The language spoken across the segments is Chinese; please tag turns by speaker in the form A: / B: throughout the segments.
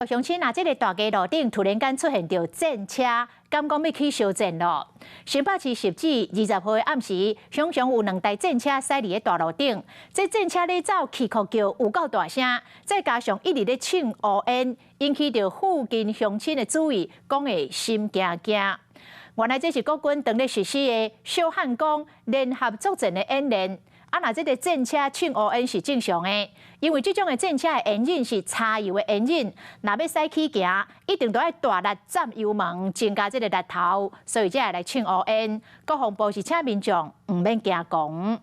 A: 乡亲啊，这个大街路顶突然间出现着战车，敢讲要去相战咯。新北市10至20号暗时，常常有2台战车驶伫咧大路顶，这战车咧走，气哭叫有够大声，再加上一直咧唱乌烟，引起着附近乡亲的注意，讲会心惊惊。原来这是国军当咧实施的小汉江联合作战的演练。若这个战车唱乌烟是正常的，因为这种的战车的引擎是柴油的引擎，若要驶起行，一定都要大力占油门，增加这个力头，所以才会来唱乌烟。国防部是请民众唔免惊讲。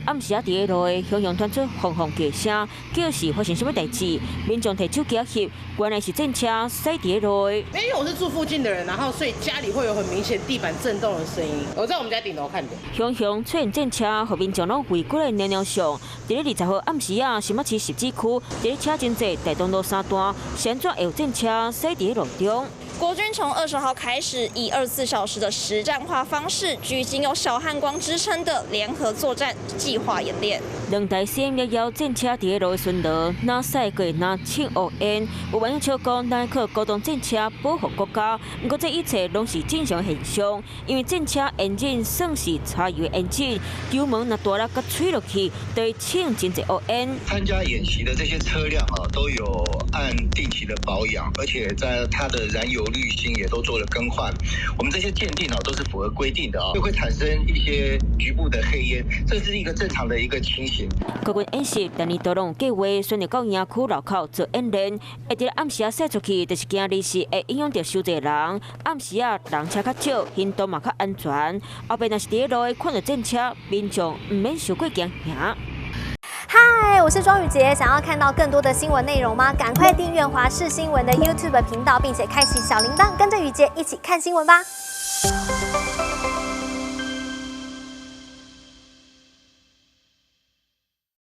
B: 暗时啊，伫个路的向阳传出轰轰叫声，叫是发生什么代志？民众摕手机翕，原来是战车驶伫个路的。
C: 因为我是住附近的人，然后所以家里会有很明显地板震动的声音。我在我们家顶楼看的。
B: 向阳出现战车，和民众拢围过来亮亮相。伫咧20号暗时啊，新北市10指区伫咧车真济，大东路3段，先怎会有战车驶伫个路中？
D: 国军从20号开始，以24小时的实战化方式，举行有小汉光之称的联合作战计划演练。
B: 2台CM11战车伫个路的巡逻，哪驶过哪唱乌烟，有网友笑讲，咱靠高档战车保护国家。不过这一切拢是正常现象，因为战车引擎算是柴油的引擎，油门若大力甲吹落去，就会唱真侪乌烟。
E: 参加演习的这些车辆啊，都有按定期的保养，而且在它的燃油滤芯也都做了更换。我们这些鉴定啊，都是符合规定的啊，就会产生一些局部的黑烟，这是一个正常的一个情形。
B: 国军演习，但年都拢有计划选择到营区路口做演练，会伫暗时啊驶出去，就是惊日是会影响到伤侪人。暗时啊人车较少，行动嘛较安全。后边若是伫路的看到战车，民众唔免太过惊吓。
F: 嗨，我是庄宇杰。想要看到更多的新闻内容吗？赶快订阅华视新闻的 YouTube 频道，并且开启小铃铛，跟着宇杰一起看新闻吧。